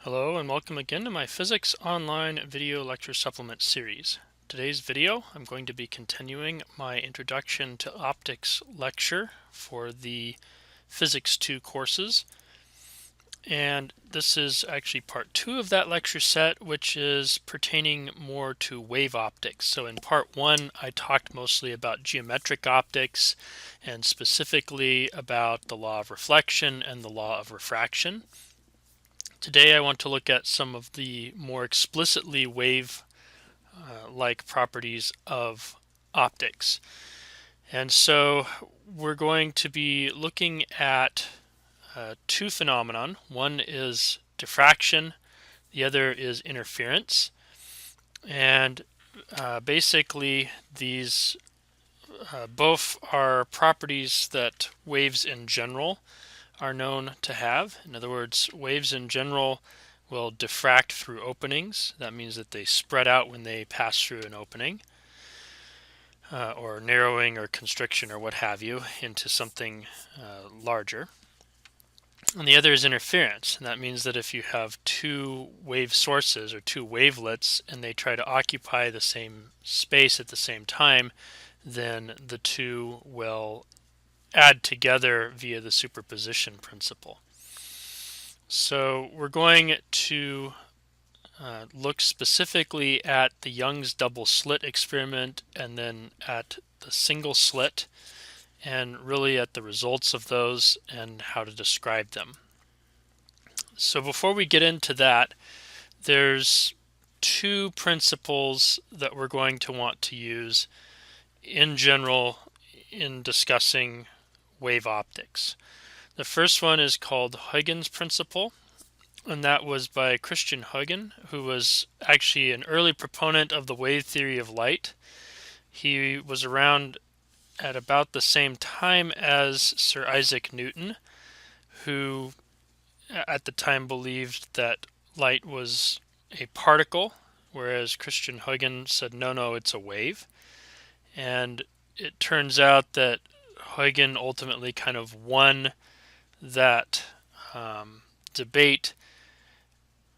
Hello and welcome again to my Physics Online video lecture supplement series. Today's video I'm going to be continuing my Introduction to Optics lecture for the Physics 2 courses. And this is actually part 2 of that lecture set, which is pertaining more to wave optics. So in part 1 I talked mostly about geometric optics and specifically about the law of reflection and the law of refraction. Today I want to look at some of the more explicitly wave-like properties of optics. And so we're going to be looking at two phenomenon. One is diffraction, the other is interference. And basically these both are properties that waves in general are known to have. In other words, waves in general will diffract through openings. That means that they spread out when they pass through an opening, or narrowing or constriction or what have you into something larger. And the other is interference, and that means that if you have two wave sources or two wavelets and they try to occupy the same space at the same time, then the two will add together via the superposition principle. So we're going to look specifically at the Young's double slit experiment and then at the single slit and really at the results of those and how to describe them. So before we get into that, there's two principles that we're going to want to use in general in discussing wave optics. The first one is called Huygen's principle, and that was by Christian Huygen, who was actually an early proponent of the wave theory of light. He was around at about the same time as Sir Isaac Newton, who at the time believed that light was a particle, whereas Christian Huygen said, no, it's a wave. And it turns out that Huygen ultimately kind of won that debate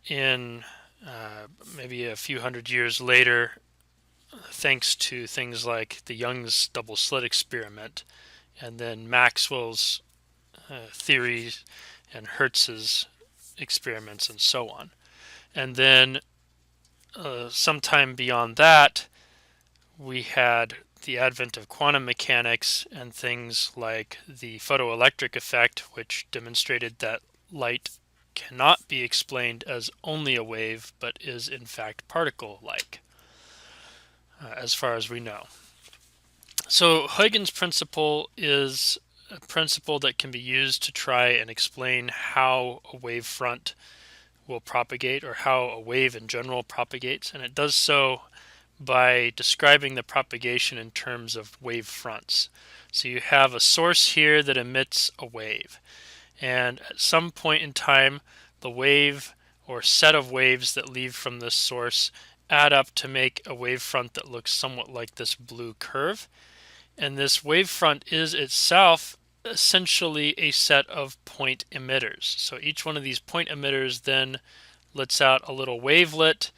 in maybe a few hundred years later, thanks to things like the Young's double slit experiment and then Maxwell's theories and Hertz's experiments and so on. And then sometime beyond that, we had the advent of quantum mechanics and things like the photoelectric effect, which demonstrated that light cannot be explained as only a wave, but is in fact particle-like, as far as we know. So Huygens principle is a principle that can be used to try and explain how a wave front will propagate, or how a wave in general propagates, and it does so by describing the propagation in terms of wave fronts. So you have a source here that emits a wave, and at some point in time the wave or set of waves that leave from this source add up to make a wave front that looks somewhat like this blue curve, and this wave front is itself essentially a set of point emitters. So each one of these point emitters then lets out a little wavelet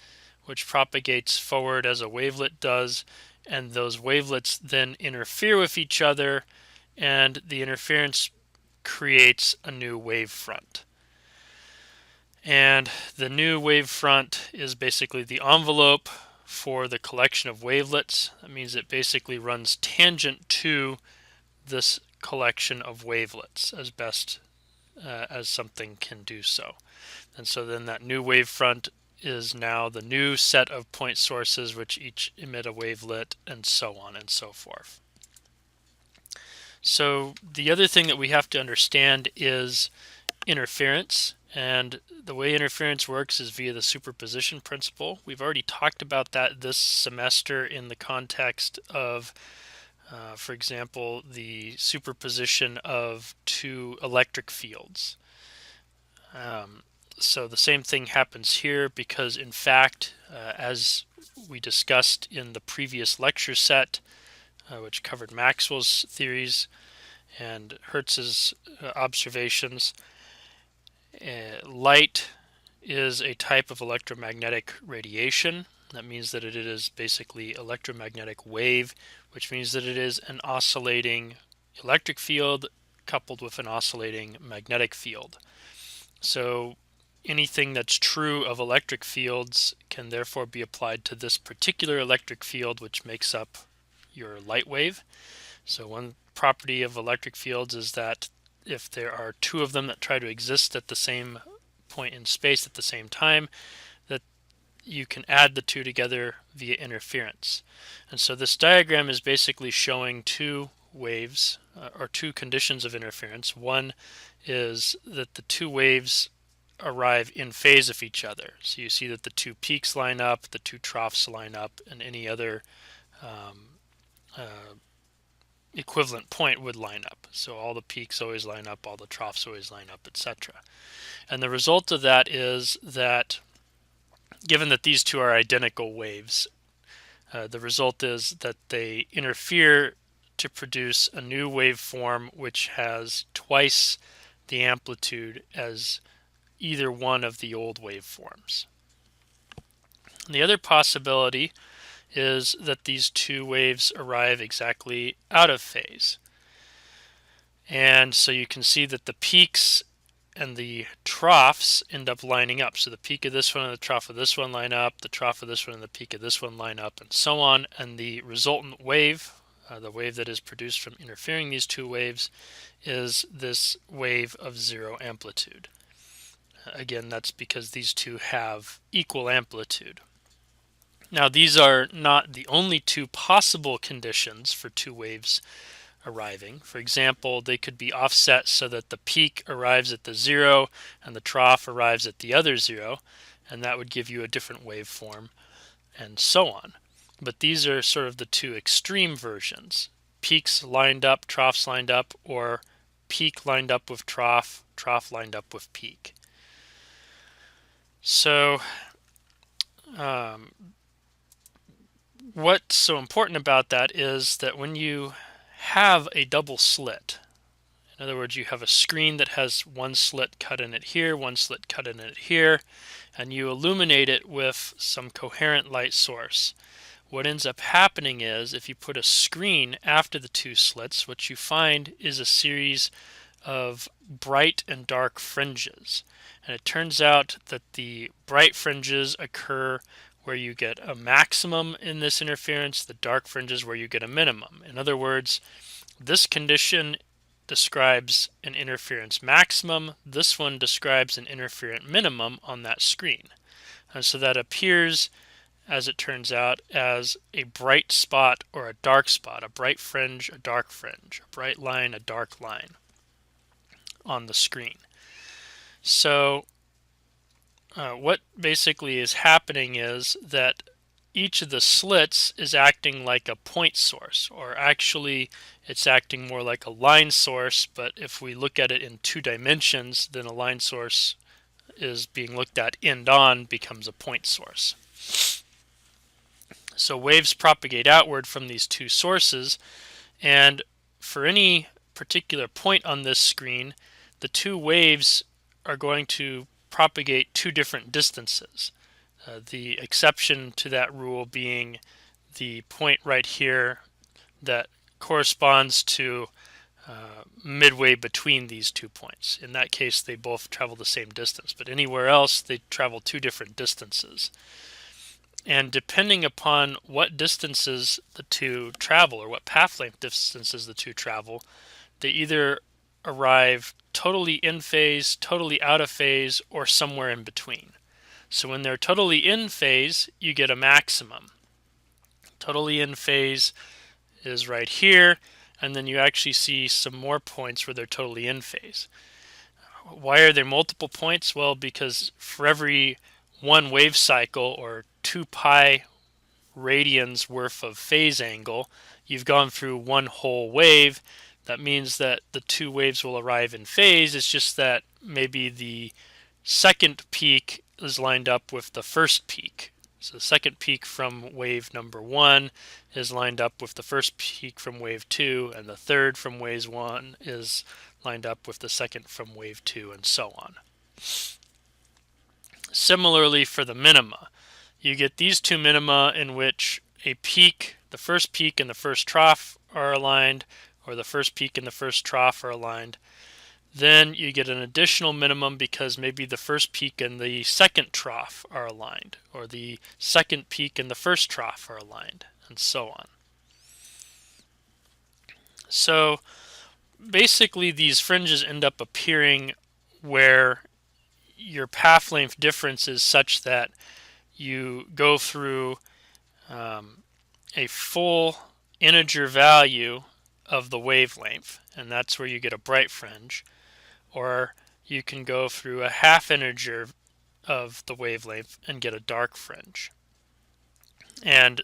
which propagates forward as a wavelet does, and those wavelets then interfere with each other, and the interference creates a new wave front. And the new wave front is basically the envelope for the collection of wavelets. That means it basically runs tangent to this collection of wavelets as best as something can do so. And so then that new wave front is now the new set of point sources which each emit a wavelet, and so on and so forth. So the other thing that we have to understand is interference, and the way interference works is via the superposition principle. We've already talked about that this semester in the context of for example, the superposition of two electric fields. So the same thing happens here because, in fact, as we discussed in the previous lecture set, which covered Maxwell's theories and Hertz's observations, light is a type of electromagnetic radiation. That means that it is basically electromagnetic wave, which means that it is an oscillating electric field coupled with an oscillating magnetic field. So anything that's true of electric fields can therefore be applied to this particular electric field, which makes up your light wave. So one property of electric fields is that if there are two of them that try to exist at the same point in space at the same time, that you can add the two together via interference. And so this diagram is basically showing two waves or two conditions of interference. One is that the two waves arrive in phase of each other. So you see that the two peaks line up, the two troughs line up, and any other equivalent point would line up. So all the peaks always line up, all the troughs always line up, etc. And the result of that is that given that these two are identical waves, the result is that they interfere to produce a new waveform which has twice the amplitude as either one of the old waveforms. And the other possibility is that these two waves arrive exactly out of phase. And so you can see that the peaks and the troughs end up lining up. So the peak of this one and the trough of this one line up, the trough of this one and the peak of this one line up, and so on. And the resultant wave, the wave that is produced from interfering these two waves, is this wave of zero amplitude. Again, that's because these two have equal amplitude. Now, these are not the only two possible conditions for two waves arriving. For example, they could be offset so that the peak arrives at the zero and the trough arrives at the other zero, and that would give you a different waveform, and so on. But these are sort of the two extreme versions. Peaks lined up, troughs lined up, or peak lined up with trough, trough lined up with peak. So what's so important about that is that when you have a double slit, in other words, you have a screen that has one slit cut in it here, one slit cut in it here, and you illuminate it with some coherent light source. What ends up happening is if you put a screen after the two slits, what you find is a series of bright and dark fringes. And it turns out that the bright fringes occur where you get a maximum in this interference, the dark fringes where you get a minimum. In other words, this condition describes an interference maximum, this one describes an interferent minimum on that screen. And so that appears, as it turns out, as a bright spot or a dark spot, a bright fringe, a dark fringe, a bright line, a dark line on the screen. So what basically is happening is that each of the slits is acting like a point source, or actually it's acting more like a line source, but if we look at it in two dimensions, then a line source is being looked at end-on becomes a point source. So waves propagate outward from these two sources, and for any particular point on this screen, the two waves are going to propagate two different distances. The exception to that rule being the point right here that corresponds to midway between these 2 points. In that case, they both travel the same distance, but anywhere else they travel two different distances. And depending upon what distances the two travel, or what path length distances the two travel, they either arrive totally in phase, totally out of phase, or somewhere in between. So when they're totally in phase, you get a maximum. Totally in phase is right here, and then you actually see some more points where they're totally in phase. Why are there multiple points? Well, because for every one wave cycle, or 2 pi radians worth of phase angle, you've gone through one whole wave. That means that the two waves will arrive in phase. It's just that maybe the second peak is lined up with the first peak. So the second peak from wave number 1 is lined up with the first peak from wave 2, and the third from wave 1 is lined up with the second from wave 2, and so on. Similarly for the minima, you get these two minima in which a peak, the first peak and the first trough are aligned, or the first peak and the first trough are aligned. Then you get an additional minimum because maybe the first peak and the second trough are aligned, or the second peak and the first trough are aligned, and so on. So basically these fringes end up appearing where your path length difference is such that you go through a full integer value of the wavelength, and that's where you get a bright fringe. Or you can go through a half integer of the wavelength and get a dark fringe. And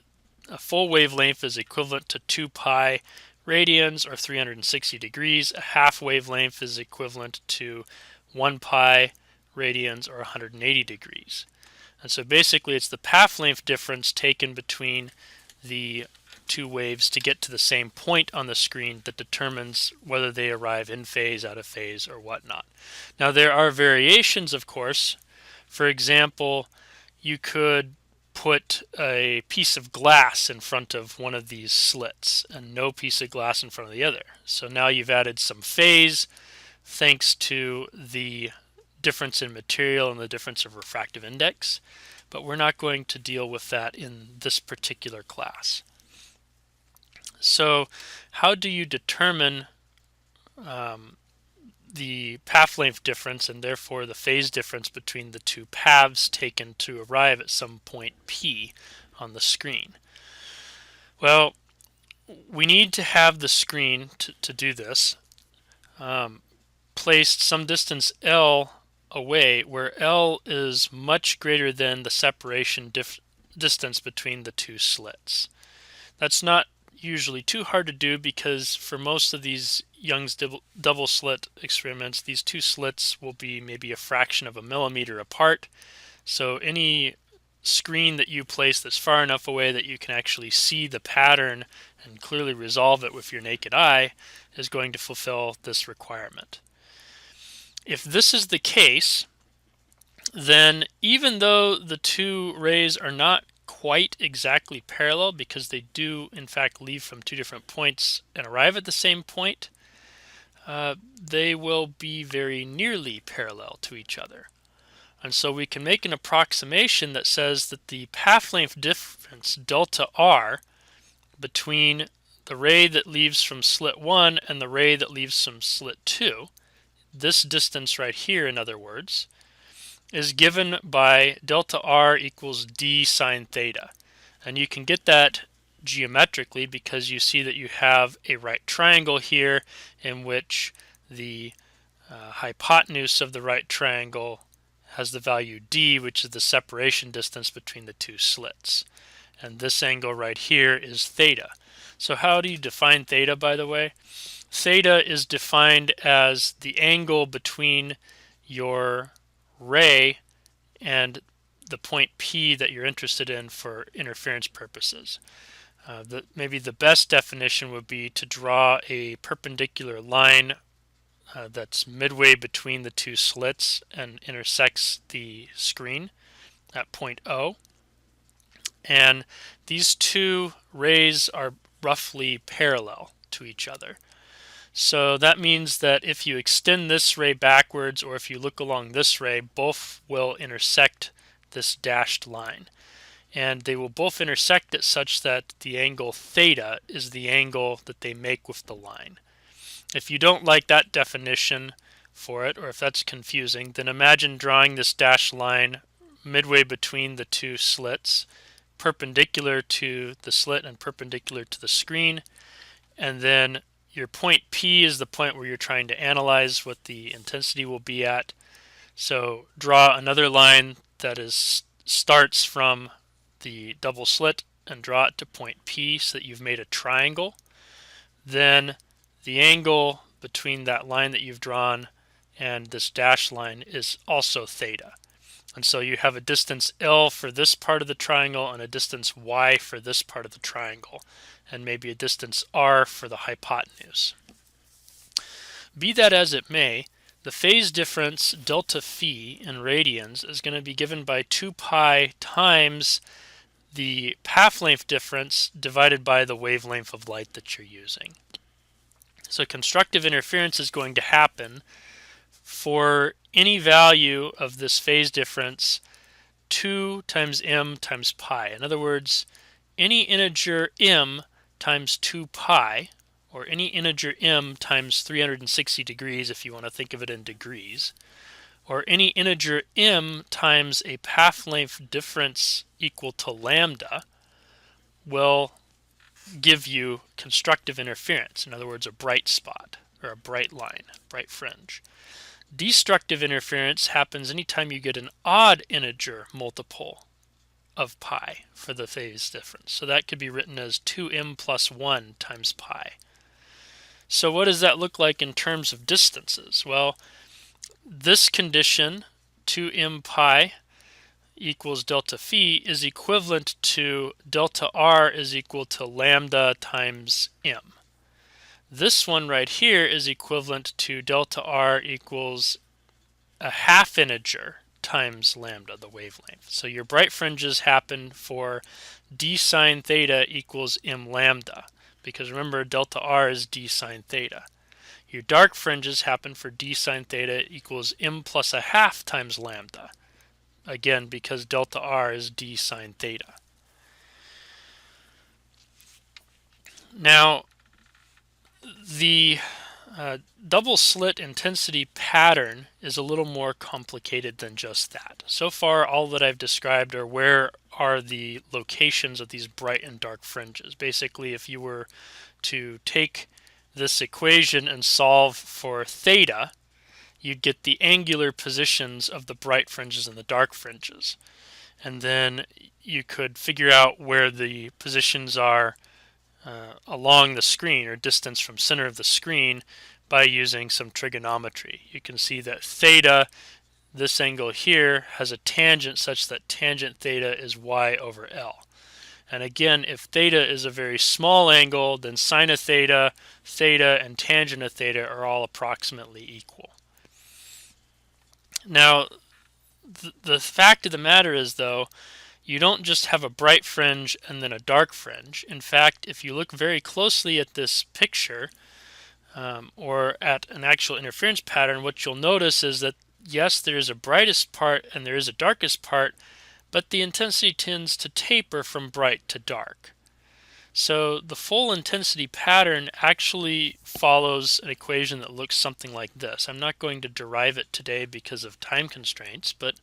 a full wavelength is equivalent to 2 pi radians, or 360 degrees. A half wavelength is equivalent to 1 pi radians, or 180 degrees. And so basically it's the path length difference taken between the two waves to get to the same point on the screen that determines whether they arrive in phase, out of phase, or whatnot. Now there are variations, of course. For example, you could put a piece of glass in front of one of these slits and no piece of glass in front of the other. So now you've added some phase thanks to the difference in material and the difference of refractive index, but we're not going to deal with that in this particular class. So how do you determine the path length difference and therefore the phase difference between the two paths taken to arrive at some point P on the screen? Well, we need to have the screen to do this placed some distance L away, where L is much greater than the separation distance between the two slits. That's not usually too hard to do because for most of these Young's double slit experiments, these two slits will be maybe a fraction of a millimeter apart. So any screen that you place that's far enough away that you can actually see the pattern and clearly resolve it with your naked eye is going to fulfill this requirement. If this is the case, then even though the two rays are not quite exactly parallel, because they do in fact leave from two different points and arrive at the same point, they will be very nearly parallel to each other. And so we can make an approximation that says that the path length difference, delta R, between the ray that leaves from slit 1 and the ray that leaves from slit 2, this distance right here, in other words, is given by delta R equals d sine theta. And you can get that geometrically because you see that you have a right triangle here in which the hypotenuse of the right triangle has the value d, which is the separation distance between the two slits. And this angle right here is theta. So how do you define theta, by the way? Theta is defined as the angle between your ray and the point P that you're interested in for interference purposes. Maybe the best definition would be to draw a perpendicular line that's midway between the two slits and intersects the screen at point O. And these two rays are roughly parallel to each other. So that means that if you extend this ray backwards or if you look along this ray, both will intersect this dashed line. And they will both intersect it such that the angle theta is the angle that they make with the line. If you don't like that definition for it, or if that's confusing, then imagine drawing this dashed line midway between the two slits, perpendicular to the slit and perpendicular to the screen, and then your point P is the point where you're trying to analyze what the intensity will be at. So draw another line that starts from the double slit and draw it to point P so that you've made a triangle. Then the angle between that line that you've drawn and this dashed line is also theta. And so you have a distance L for this part of the triangle and a distance Y for this part of the triangle, and maybe a distance R for the hypotenuse. Be that as it may, the phase difference delta phi in radians is going to be given by 2 pi times the path length difference divided by the wavelength of light that you're using. So constructive interference is going to happen for any value of this phase difference 2 times m times pi. In other words, any integer m times 2 pi, or any integer m times 360 degrees if you want to think of it in degrees, or any integer m times a path length difference equal to lambda will give you constructive interference. In other words, a bright spot, or a bright line, bright fringe. Destructive interference happens anytime you get an odd integer multiple of pi for the phase difference. So that could be written as 2m plus 1 times pi. So what does that look like in terms of distances? Well, this condition, 2m pi equals delta phi, is equivalent to delta r is equal to lambda times m. This one right here is equivalent to delta r equals a half integer times lambda, the wavelength. So your bright fringes happen for d sine theta equals m lambda, because remember delta r is d sine theta. Your dark fringes happen for d sine theta equals m plus a half times lambda, again because delta r is d sine theta. Now, the double slit intensity pattern is a little more complicated than just that. So far, all that I've described are where are the locations of these bright and dark fringes. Basically, if you were to take this equation and solve for theta, you'd get the angular positions of the bright fringes and the dark fringes. And then you could figure out where the positions are along the screen, or distance from center of the screen, by using some trigonometry. You can see that theta, this angle here, has a tangent such that tangent theta is y over L. And again, if theta is a very small angle, then sine of theta, theta, and tangent of theta are all approximately equal. Now, the fact of the matter is, though, you don't just have a bright fringe and then a dark fringe. In fact, if you look very closely at this picture, or at an actual interference pattern, what you'll notice is that, yes, there is a brightest part and there is a darkest part, but the intensity tends to taper from bright to dark. So the full intensity pattern actually follows an equation that looks something like this. I'm not going to derive it today because of time constraints, but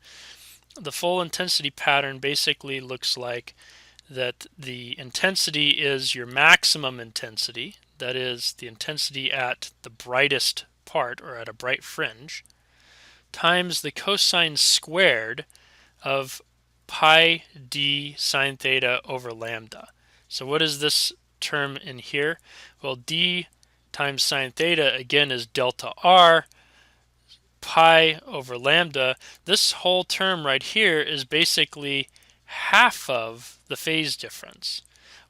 the full intensity pattern basically looks like that the intensity is your maximum intensity, that is the intensity at the brightest part, or at a bright fringe, times the cosine squared of pi d sine theta over lambda. So what is this term in here? Well, d times sine theta again is delta r, pi over lambda. This whole term right here is basically half of the phase difference.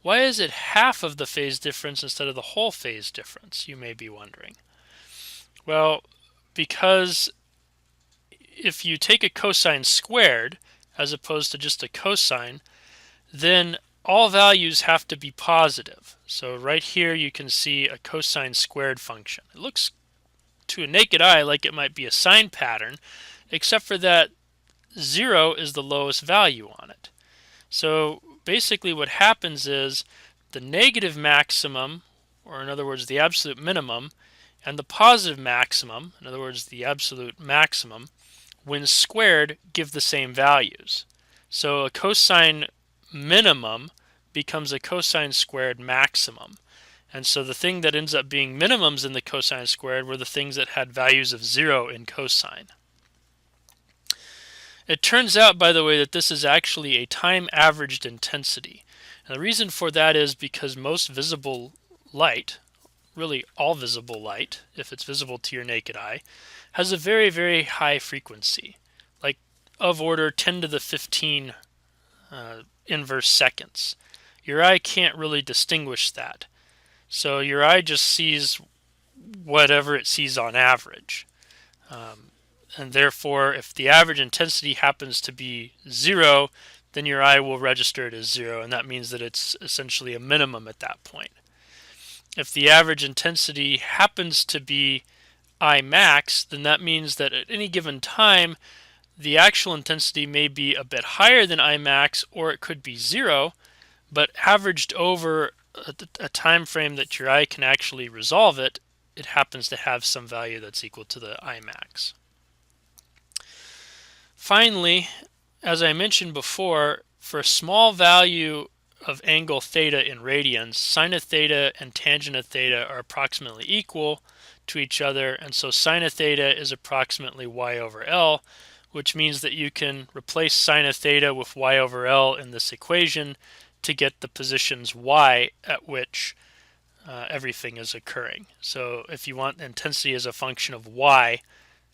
Why is it half of the phase difference instead of the whole phase difference, you may be wondering? Well, because if you take a cosine squared as opposed to just a cosine, then all values have to be positive. So right here you can see a cosine squared function. It looks to a naked eye like it might be a sine pattern, except for that 0 is the lowest value on it. So basically what happens is the negative maximum, or in other words the absolute minimum, and the positive maximum, in other words the absolute maximum, when squared give the same values. So a cosine minimum becomes a cosine squared maximum. And so the thing that ends up being minimums in the cosine squared were the things that had values of 0 in cosine. It turns out, by the way, that this is actually a time-averaged intensity. And the reason for that is because most visible light, really all visible light, if it's visible to your naked eye, has a very, very high frequency, like of order 10 to the 15 inverse seconds. Your eye can't really distinguish that. So your eye just sees whatever it sees on average. And therefore, if the average intensity happens to be 0, then your eye will register it as 0, and that means that it's essentially a minimum at that point. If the average intensity happens to be I max, then that means that at any given time, the actual intensity may be a bit higher than I max, or it could be 0, but averaged over a time frame that your eye can actually resolve it, it happens to have some value that's equal to the I max. Finally, as I mentioned before, for a small value of angle theta in radians, sine of theta and tangent of theta are approximately equal to each other, and so sine of theta is approximately y over L, which means that you can replace sine of theta with y over L in this equation to get the positions y at which everything is occurring. So if you want intensity as a function of y,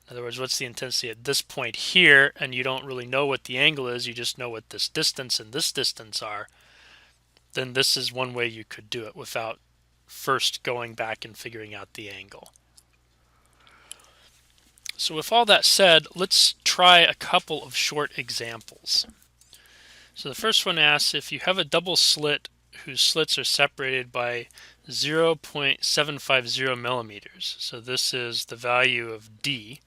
in other words, what's the intensity at this point here, and you don't really know what the angle is, you just know what this distance and this distance are, then this is one way you could do it without first going back and figuring out the angle. So with all that said, let's try a couple of short examples. So the first one asks, if you have a double slit whose slits are separated by 0.750 millimeters, so this is the value of D,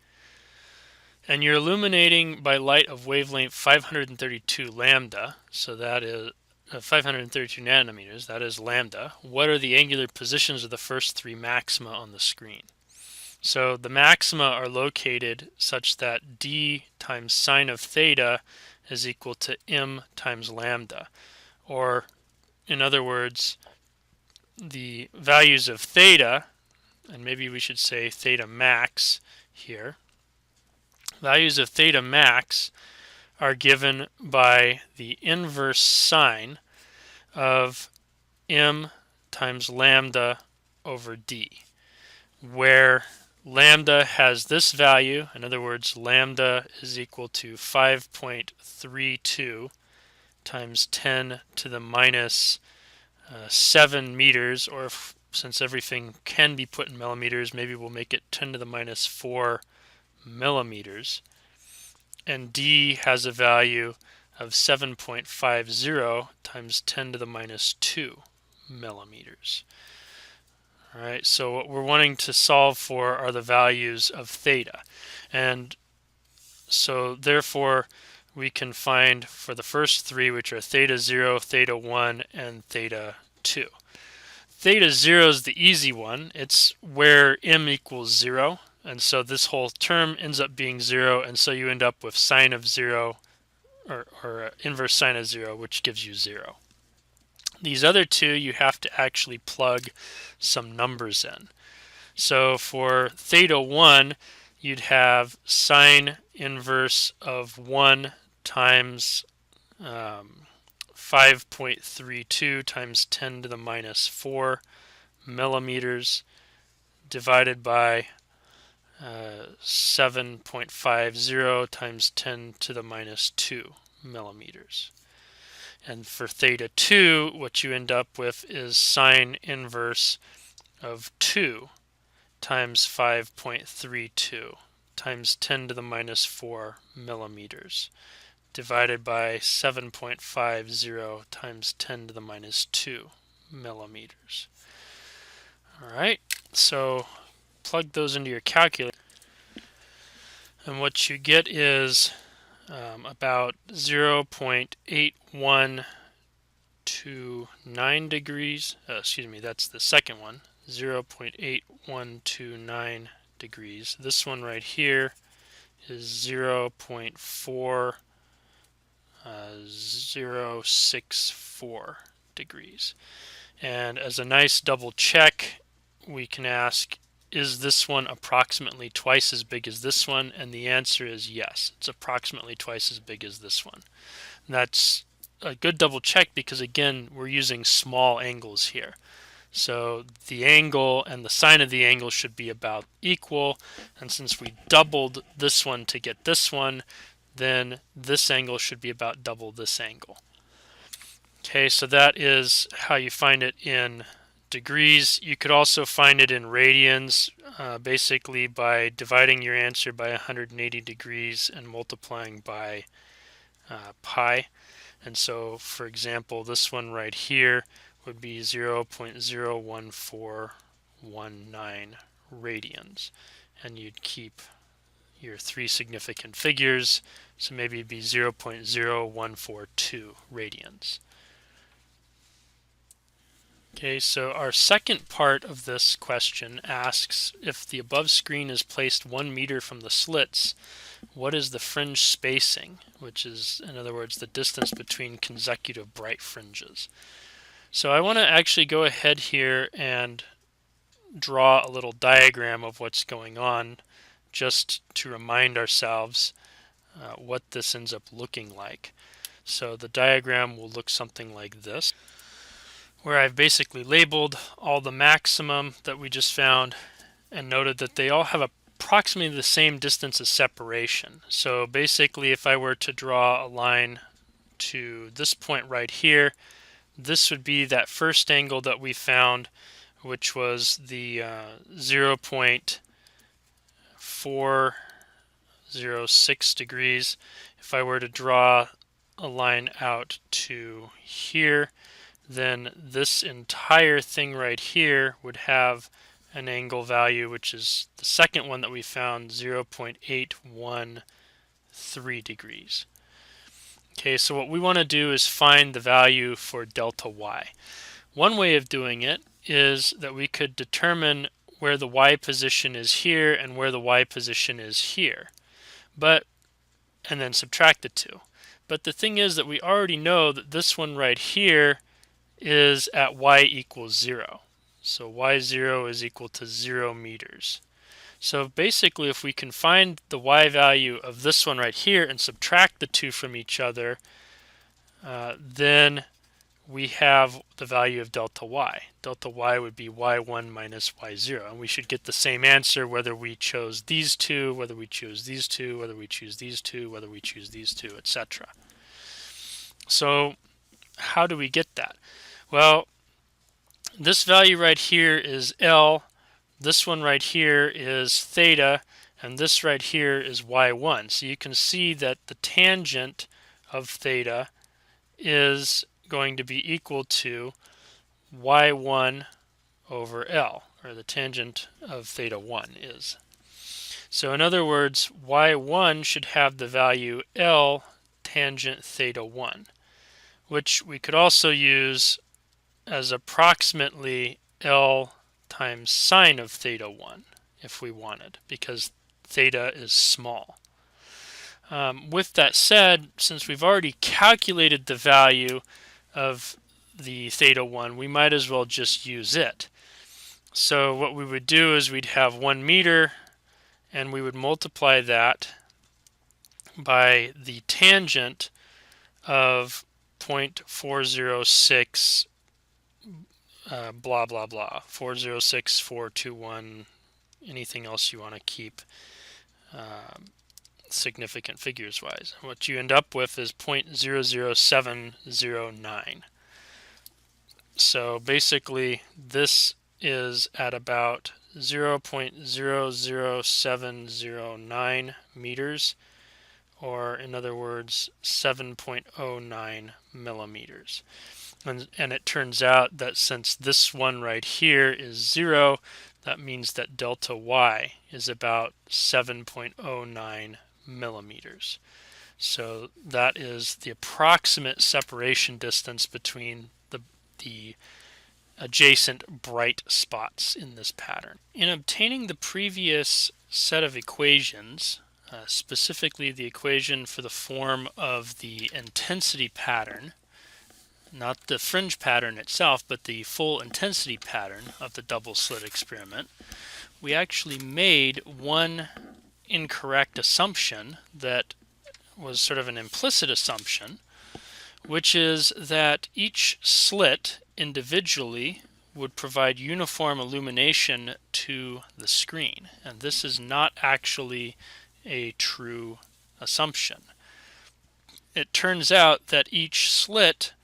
and you're illuminating by light of wavelength 532 lambda, so that is 532 nanometers, that is lambda. What are the angular positions of the first three maxima on the screen? So the maxima are located such that d times sine of theta is equal to m times lambda. Or, in other words, the values of theta, and maybe we should say theta max here, values of theta max are given by the inverse sine of m times lambda over d, where lambda has this value. In other words, lambda is equal to 5.32 times 10 to the minus 7 meters, or since everything can be put in millimeters, maybe we'll make it 10 to the minus 4 millimeters, and d has a value of 7.50 times 10 to the minus 2 millimeters. All right, so what we're wanting to solve for are the values of theta, and so therefore we can find for the first three, which are theta 0, theta 1, and theta 2. Theta 0 is the easy one. It's where m equals 0, and so this whole term ends up being 0, and so you end up with sine of 0, or inverse sine of 0, which gives you 0. These other two, you have to actually plug some numbers in. So for theta 1, you'd have sine inverse of 1 times 5.32 times 10 to the minus 4 millimeters divided by 7.50 times 10 to the minus 2 millimeters. And for theta 2, what you end up with is sine inverse of 2 times 5.32 times 10 to the minus 4 millimeters divided by 7.50 times 10 to the minus 2 millimeters. All right, so plug those into your calculator, and what you get is about 0.8129 degrees. Excuse me, that's the second one. 0.8129 degrees. This one right here is 0.4064 degrees. And as a nice double check, we can ask, is this one approximately twice as big as this one? And the answer is yes, it's approximately twice as big as this one. And that's a good double check because, again, we're using small angles here. So the angle and the sine of the angle should be about equal, and since we doubled this one to get this one, then this angle should be about double this angle. Okay, so that is how you find it in degrees. You could also find it in radians, basically by dividing your answer by 180 degrees and multiplying by pi. And so, for example, this one right here would be 0.01419 radians. And you'd keep your three significant figures, so maybe it'd be 0.0142 radians. Okay, so our second part of this question asks, if the above screen is placed 1 meter from the slits, what is the fringe spacing, which is, in other words, the distance between consecutive bright fringes. So I want to actually go ahead here and draw a little diagram of what's going on, just to remind ourselves what this ends up looking like. So the diagram will look something like this, where I've basically labeled all the maximum that we just found and noted that they all have approximately the same distance of separation. So basically, if I were to draw a line to this point right here, this would be that first angle that we found, which was the 0.406 degrees. If I were to draw a line out to here, then this entire thing right here would have an angle value, which is the second one that we found, 0.813 degrees. Okay, so what we want to do is find the value for delta y. One way of doing it is that we could determine where the y position is here and where the y position is here, and then subtract the two. But the thing is that we already know that this one right here is at y equals 0. So y0 is equal to 0 meters. So basically, if we can find the y value of this one right here and subtract the two from each other, then we have the value of delta y. Delta y would be y1 minus y0. And we should get the same answer whether we chose these two, whether we choose these two, whether we choose these two, whether we choose these two, etc. So how do we get that? Well, this value right here is L, this one right here is theta, and this right here is y1. So you can see that the tangent of theta is going to be equal to y1 over L, or the tangent of theta 1 is. So in other words, y1 should have the value L tangent theta 1, which we could also use as approximately L times sine of theta 1 if we wanted, because theta is small. With that said, since we've already calculated the value of the theta 1, we might as well just use it. So what we would do is we'd have 1 meter, and we would multiply that by the tangent of 0.406 blah blah blah, 406, 421, anything else you want to keep significant figures wise. What you end up with is 0.00709. So basically this is at about 0.00709 meters, or in other words 7.09 millimeters. And it turns out that since this one right here is 0, that means that delta y is about 7.09 millimeters. So that is the approximate separation distance between the adjacent bright spots in this pattern. In obtaining the previous set of equations, specifically the equation for the form of the intensity pattern, not the fringe pattern itself, but the full intensity pattern of the double slit experiment, we actually made one incorrect assumption that was sort of an implicit assumption, which is that each slit individually would provide uniform illumination to the screen. And this is not actually a true assumption. It turns out that each slit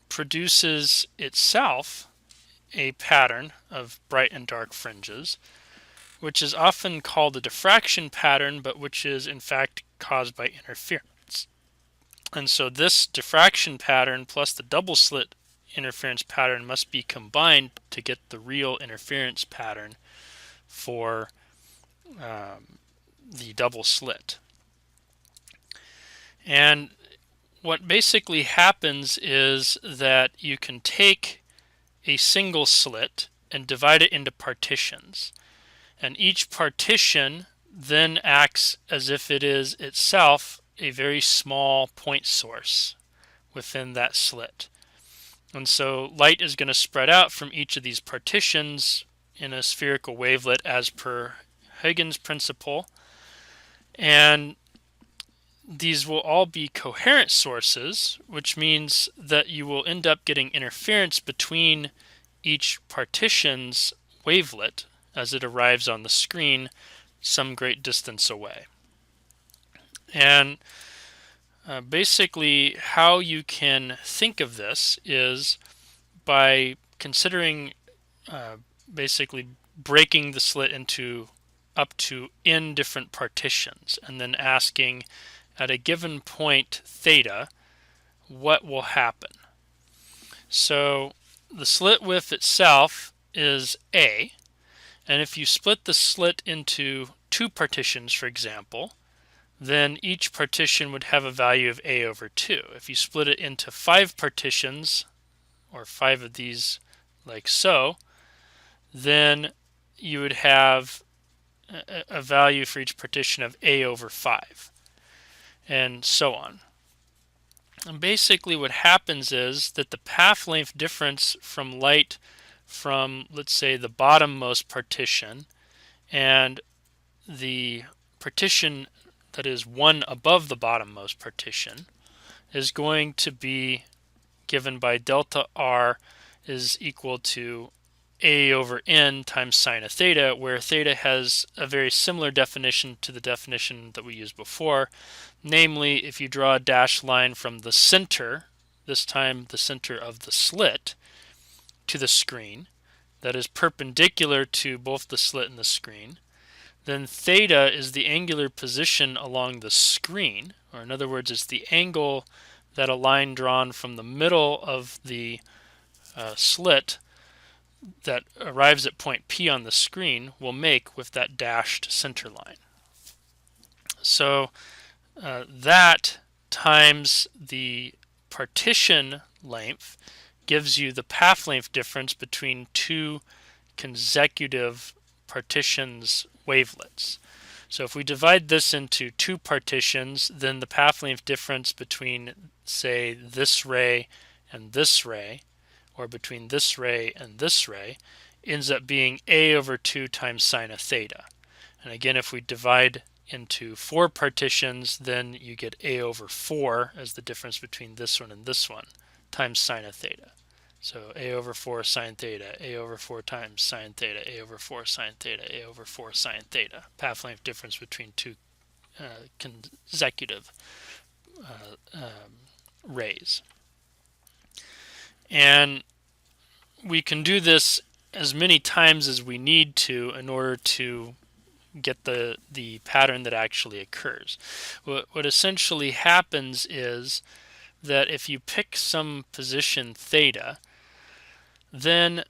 produces itself a pattern of bright and dark fringes, which is often called a diffraction pattern, but which is in fact caused by interference. And so this diffraction pattern plus the double slit interference pattern must be combined to get the real interference pattern for the double slit. And what basically happens is that you can take a single slit and divide it into partitions. And each partition then acts as if it is itself a very small point source within that slit. And so light is going to spread out from each of these partitions in a spherical wavelet as per Huygen's principle. And these will all be coherent sources, which means that you will end up getting interference between each partition's wavelet as it arrives on the screen some great distance away. And basically how you can think of this is by considering basically breaking the slit into up to n different partitions and then asking at a given point theta what will happen. So the slit width itself is A, and if you split the slit into two partitions, for example, then each partition would have a value of A over 2. If you split it into 5 partitions, or 5 of these like so, then you would have a value for each partition of A over 5, and so on. And basically what happens is that the path length difference from light from, let's say, the bottommost partition and the partition that is one above the bottommost partition is going to be given by delta R is equal to A over n times sine of theta, where theta has a very similar definition to the definition that we used before. Namely, if you draw a dashed line from the center, this time the center of the slit, to the screen, that is perpendicular to both the slit and the screen, then theta is the angular position along the screen, or in other words, it's the angle that a line drawn from the middle of the slit that arrives at point P on the screen will make with that dashed center line. So that times the partition length gives you the path length difference between two consecutive partitions wavelets. So if we divide this into two partitions, then the path length difference between, say, this ray and this ray, or between this ray and this ray, ends up being A over 2 times sine of theta. And again, if we divide into 4 partitions, then you get A over 4 as the difference between this one and this one, times sine of theta. So A over 4 sine theta, A over 4 times sine theta, A over 4 sine theta, A over 4 sine theta. Path length difference between two consecutive rays. And we can do this as many times as we need to in order to get the pattern that actually occurs. What essentially happens is that if you pick some position theta, then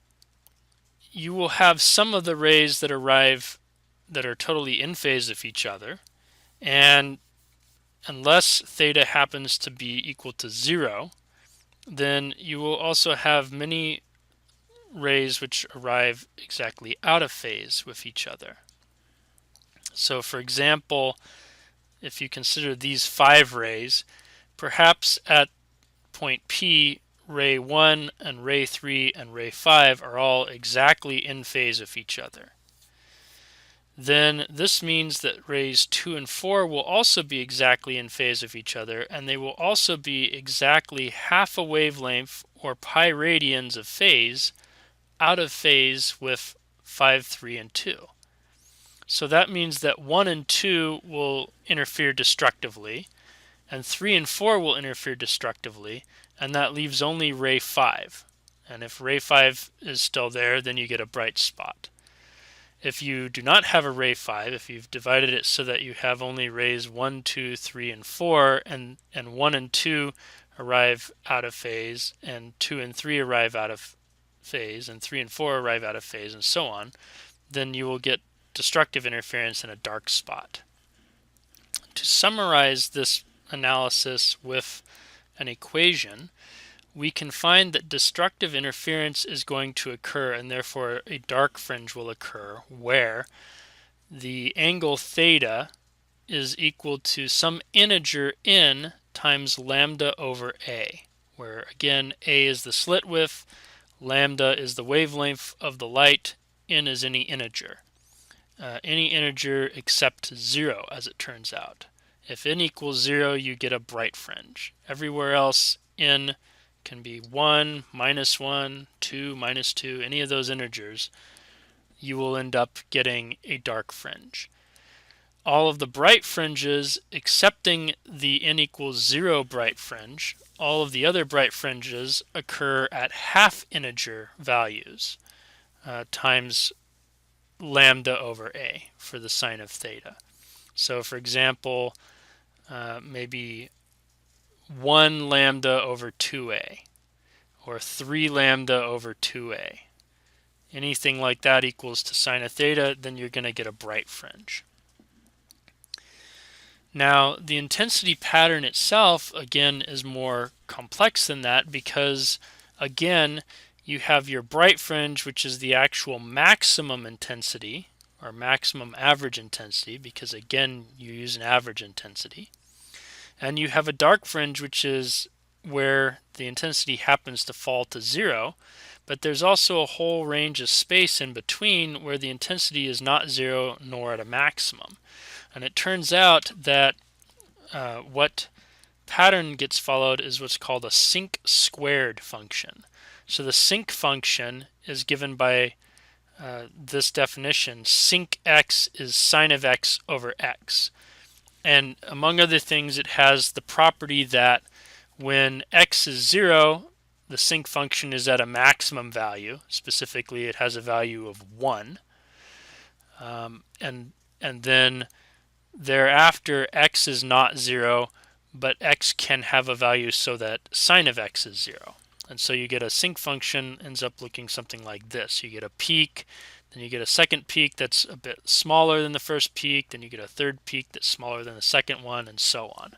you will have some of the rays that arrive that are totally in phase of each other, and unless theta happens to be equal to 0, then you will also have many rays which arrive exactly out of phase with each other. So for example, if you consider these 5 rays, perhaps at point P, ray 1 and ray 3 and ray 5 are all exactly in phase with each other. Then this means that rays 2 and 4 will also be exactly in phase with each other, and they will also be exactly half a wavelength or pi radians of phase out of phase with 5, 3, and 2. So that means that 1 and 2 will interfere destructively, and 3 and 4 will interfere destructively, and that leaves only ray 5. And if ray 5 is still there, then you get a bright spot. If you do not have a ray 5, if you've divided it so that you have only rays 1, 2, 3, and 4, and 1 and 2 arrive out of phase, and 2 and 3 arrive out of phase, and 3 and 4 arrive out of phase, and so on, then you will get destructive interference in a dark spot. To summarize this analysis with an equation, we can find that destructive interference is going to occur, and therefore a dark fringe will occur, where the angle theta is equal to some integer n times lambda over a, where again a is the slit width, lambda is the wavelength of the light, n is any integer. Any integer except 0, as it turns out. If n equals 0, you get a bright fringe. Everywhere else, n can be 1, -1, 2, -2, any of those integers, you will end up getting a dark fringe. All of the bright fringes, excepting the n equals 0 bright fringe, all of the other bright fringes occur at half integer values times lambda over a for the sine of theta. So for example, maybe 1 lambda over 2a, or 3 lambda over 2a. Anything like that equals to sine of theta, then you're going to get a bright fringe. Now, the intensity pattern itself, again, is more complex than that because, again, you have your bright fringe, which is the actual maximum intensity, or maximum average intensity, because, again, you use an average intensity. And you have a dark fringe, which is where the intensity happens to fall to 0, but there's also a whole range of space in between where the intensity is not 0 nor at a maximum. And it turns out that what pattern gets followed is what's called a sinc squared function. So the sinc function is given by this definition. Sinc x is sine of x over x. And among other things, it has the property that when x is 0, the sinc function is at a maximum value. Specifically, it has a value of 1. And then thereafter, x is not 0, but x can have a value so that sine of x is 0. And so you get a sinc function ends up looking something like this. You get a peak, then you get a second peak that's a bit smaller than the first peak, then you get a third peak that's smaller than the second one, and so on.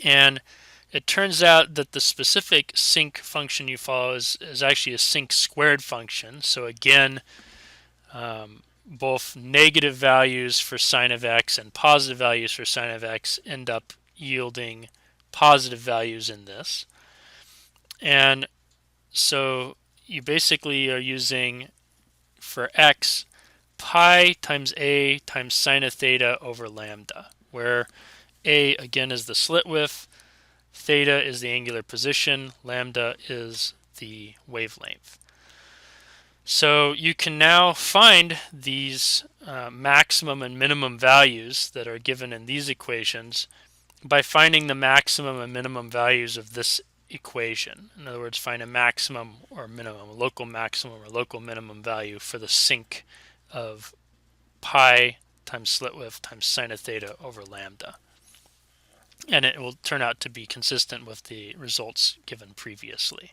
And it turns out that the specific sinc function you follow is actually a sinc squared function. So again, both negative values for sine of x and positive values for sine of x end up yielding positive values in this. And so you basically are using, for x, pi times a times sine of theta over lambda, where a, again, is the slit width, theta is the angular position, lambda is the wavelength. So you can now find these maximum and minimum values that are given in these equations by finding the maximum and minimum values of this equation. In other words, find a maximum or minimum, a local maximum or local minimum value for the sinc of pi times slit width times sine of theta over lambda. And it will turn out to be consistent with the results given previously.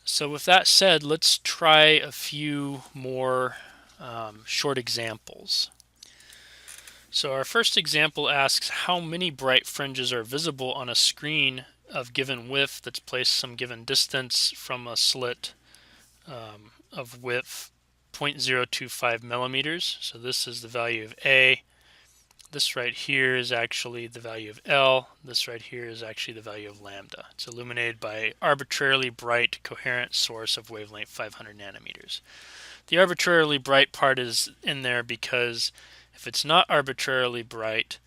So with that said, let's try a few more short examples. So our first example asks how many bright fringes are visible on a screen of given width that's placed some given distance from a slit of width 0.025 millimeters. So this is the value of A. This right here is actually the value of L. This right here is actually the value of lambda. It's illuminated by arbitrarily bright coherent source of wavelength 500 nanometers. The arbitrarily bright part is in there because if it's not arbitrarily bright,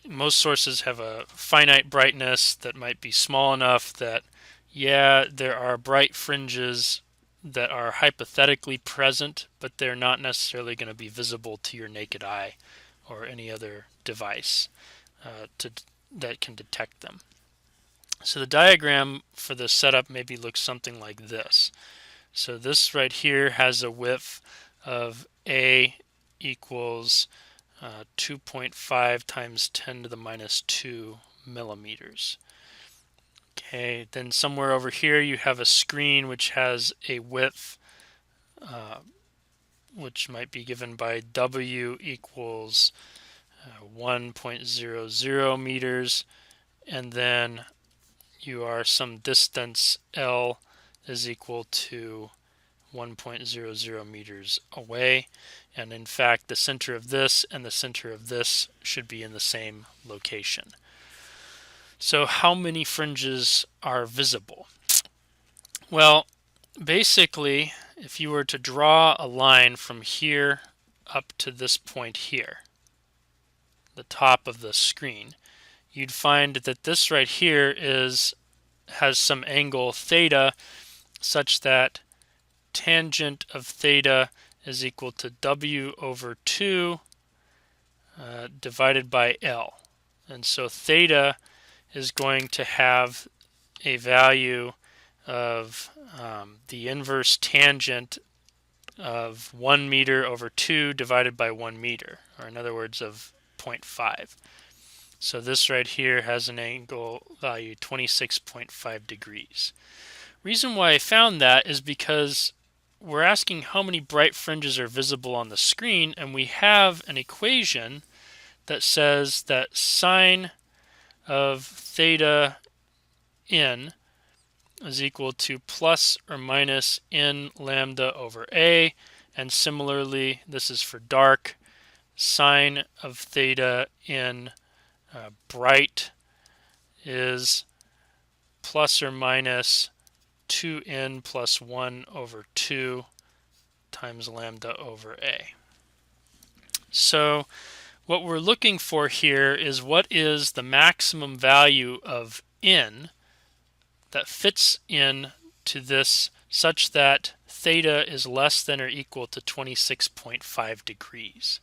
most sources have a finite brightness that might be small enough that, yeah, there are bright fringes that are hypothetically present, but they're not necessarily going to be visible to your naked eye or any other device that can detect them. So the diagram for the setup maybe looks something like this. So this right here has a width of A equals 2.5 times 10 to the minus 2 millimeters. Okay, then somewhere over here you have a screen which has a width which might be given by W equals 1.00 meters, and then you are some distance L is equal to 1.00 meters away, and in fact the center of this and the center of this should be in the same location. So how many fringes are visible? Well, basically if you were to draw a line from here up to this point here, the top of the screen, you'd find that this right here has some angle theta such that tangent of theta is equal to W over 2 divided by L. And so theta is going to have a value of the inverse tangent of 1 meter over 2 divided by 1 meter, or in other words of 0.5. So this right here has an angle value 26.5 degrees. Reason why I found that is because we're asking how many bright fringes are visible on the screen, and we have an equation that says that sine of theta n is equal to plus or minus n lambda over a, and similarly this is for dark, sine of theta n bright is plus or minus 2n plus 1 over 2 times lambda over a. So what we're looking for here is what is the maximum value of n that fits in to this such that theta is less than or equal to 26.5 degrees.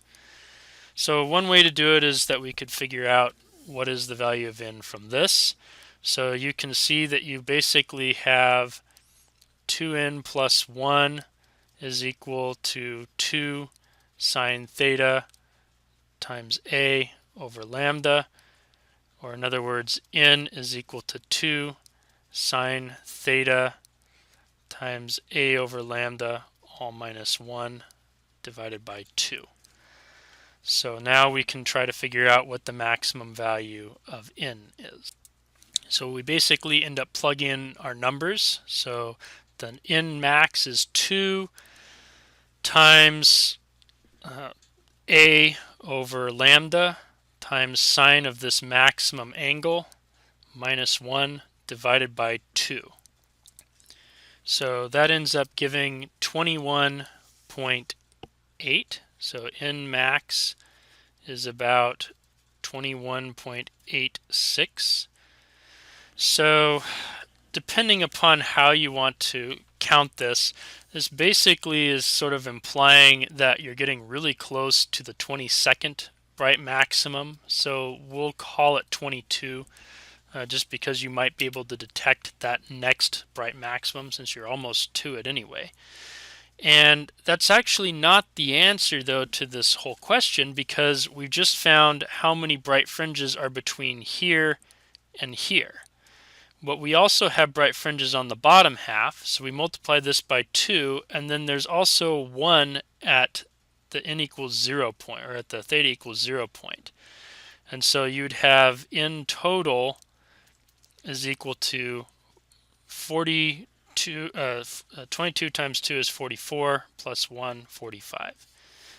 So one way to do it is that we could figure out what is the value of n from this. So you can see that you basically have 2n plus 1 is equal to 2 sine theta times a over lambda, or in other words, n is equal to 2 sine theta times a over lambda all minus 1 divided by 2. So now we can try to figure out what the maximum value of n is. So we basically end up plugging in our numbers. So the n max is 2 times a over lambda times sine of this maximum angle minus 1 divided by 2. So that ends up giving 21.8. So n max is about 21.86. So depending upon how you want to count this, this basically is sort of implying that you're getting really close to the 22nd bright maximum. So we'll call it 22 just because you might be able to detect that next bright maximum since you're almost to it anyway. And that's actually not the answer though to this whole question, because we've just found how many bright fringes are between here and here. But we also have bright fringes on the bottom half, so we multiply this by 2, and then there's also 1 at the n equals 0 point, or at the theta equals 0 point. And so you'd have n total is equal to 22 times 2 is 44, plus 1, 45.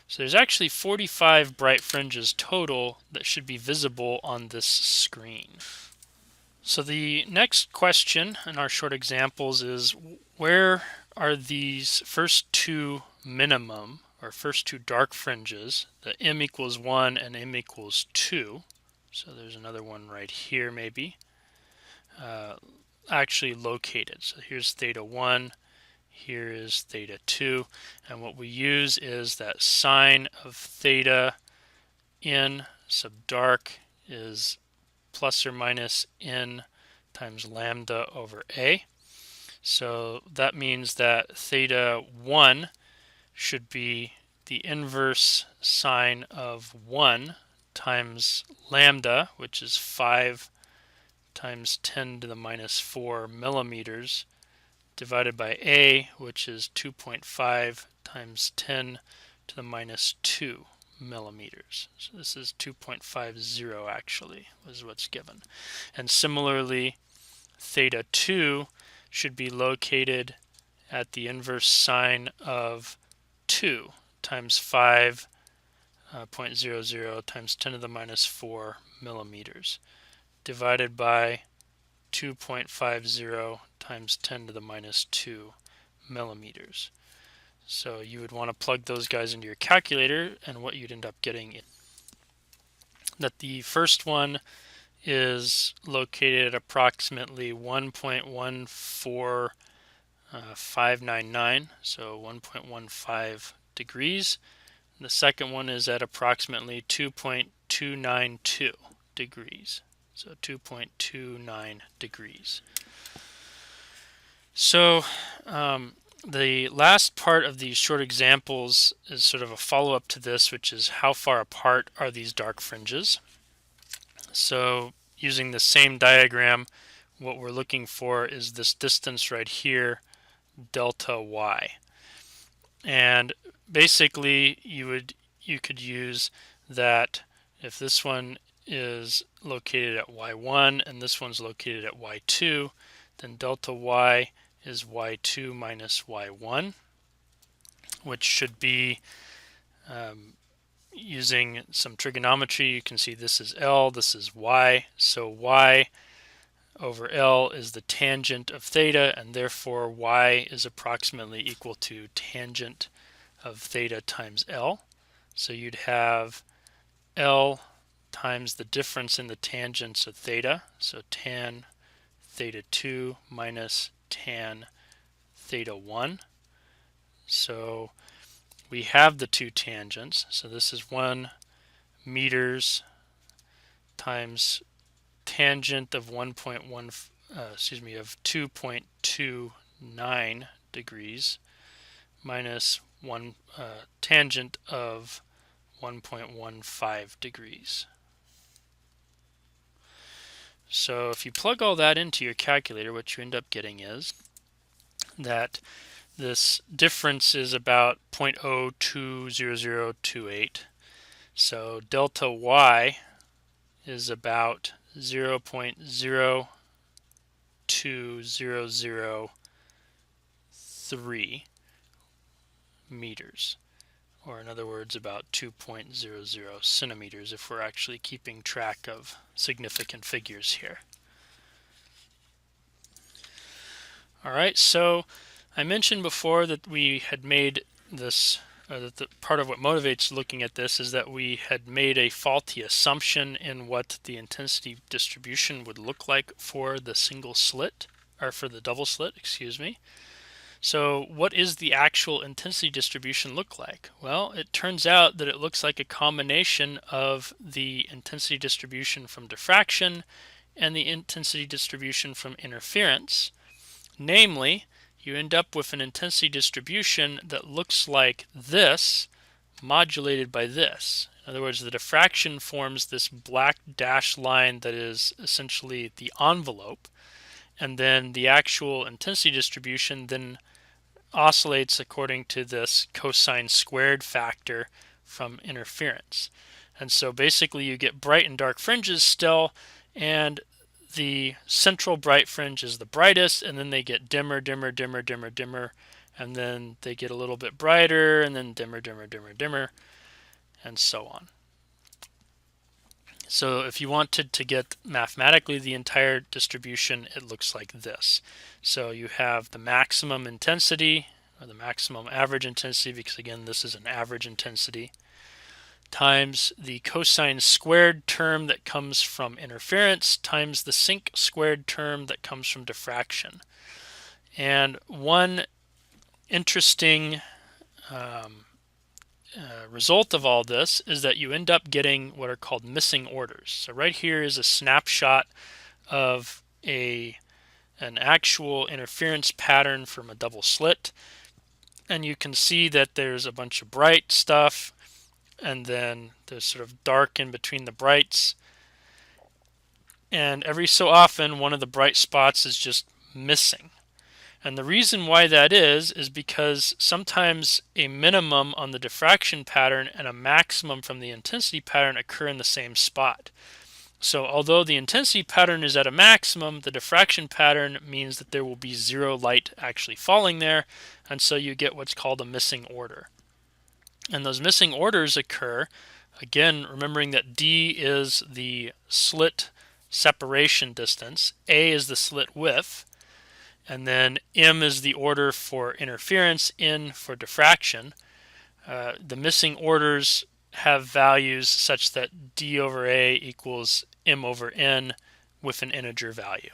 So there's actually 45 bright fringes total that should be visible on this screen. So the next question in our short examples is, where are these first two minimum, or first two dark fringes, the m equals 1 and m equals 2, so there's another one right here maybe, actually located. So here's theta 1, here is theta 2, and what we use is that sine of theta n sub dark is plus or minus n times lambda over A. So that means that theta 1 should be the inverse sine of 1 times lambda, which is 5 times 10 to the minus 4 millimeters, divided by A, which is 2.5 times 10 to the minus 2 millimeters. So this is 2.50 actually, is what's given. And similarly, theta 2 should be located at the inverse sine of 2 times 5.00 times 10 to the minus 4 millimeters, divided by 2.50 times 10 to the minus 2 millimeters. So you would want to plug those guys into your calculator, and what you'd end up getting is that the first one is located at approximately 1.14599, so 1.15 degrees. And the second one is at approximately 2.292 degrees, so 2.29 degrees. So the last part of these short examples is sort of a follow-up to this, which is how far apart are these dark fringes. So using the same diagram, what we're looking for is this distance right here, delta y. And basically you could use that if this one is located at y1 and this one's located at y2, then delta y is y2 minus y1, which should be using some trigonometry. You can see this is L, this is y, so y over L is the tangent of theta, and therefore y is approximately equal to tangent of theta times L. So you'd have L times the difference in the tangents of theta, so tan theta 2 minus tan theta 1. So we have the two tangents, so this is 1 meters times tangent of 2.29 degrees minus 1 tangent of 1.15 degrees. So if you plug all that into your calculator, what you end up getting is that this difference is about 0.02028. So delta y is about 0.02003 meters, or in other words about 2.00 centimeters if we're actually keeping track of significant figures here. Alright, so I mentioned before that we had made this, that the part of what motivates looking at this is that we had made a faulty assumption in what the intensity distribution would look like for the single slit, or for the double slit, excuse me. So what is the actual intensity distribution look like? Well, it turns out that it looks like a combination of the intensity distribution from diffraction and the intensity distribution from interference. Namely, you end up with an intensity distribution that looks like this, modulated by this. In other words, the diffraction forms this black dashed line that is essentially the envelope, and then the actual intensity distribution then oscillates according to this cosine squared factor from interference. And so basically you get bright and dark fringes still, and the central bright fringe is the brightest, and then they get dimmer, dimmer, dimmer, dimmer, dimmer, and then they get a little bit brighter, and then dimmer, dimmer, dimmer, dimmer, and so on. So if you wanted to get mathematically the entire distribution, it looks like this. So you have the maximum intensity, or the maximum average intensity, because again this is an average intensity, times the cosine squared term that comes from interference times the sinc squared term that comes from diffraction. And one interesting result of all this is that you end up getting what are called missing orders. So right here is a snapshot of an actual interference pattern from a double slit, and you can see that there's a bunch of bright stuff, and then there's sort of dark in between the brights, and every so often one of the bright spots is just missing. And the reason why that is because sometimes a minimum on the diffraction pattern and a maximum from the intensity pattern occur in the same spot. So although the intensity pattern is at a maximum, the diffraction pattern means that there will be zero light actually falling there, and so you get what's called a missing order. And those missing orders occur, again, remembering that D is the slit separation distance, A is the slit width, and then M is the order for interference, N for diffraction. The missing orders have values such that D over A equals M over N with an integer value.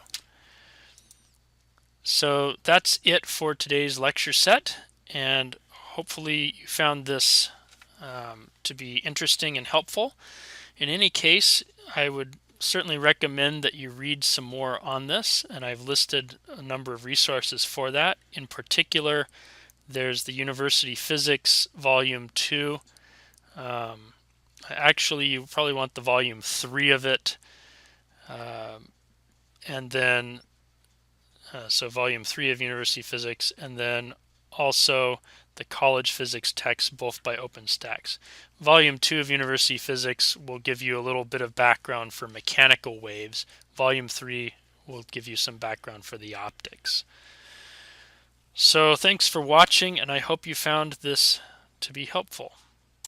So that's it for today's lecture set, and hopefully you found this to be interesting and helpful. In any case, I would certainly recommend that you read some more on this, and I've listed a number of resources for that. In particular, there's the University Physics Volume 2. Actually, you probably want the Volume 3 of it, and then so Volume 3 of University Physics, and then also the College Physics text, both by OpenStax. Volume 2 of University Physics will give you a little bit of background for mechanical waves. Volume 3 will give you some background for the optics. So thanks for watching, and I hope you found this to be helpful.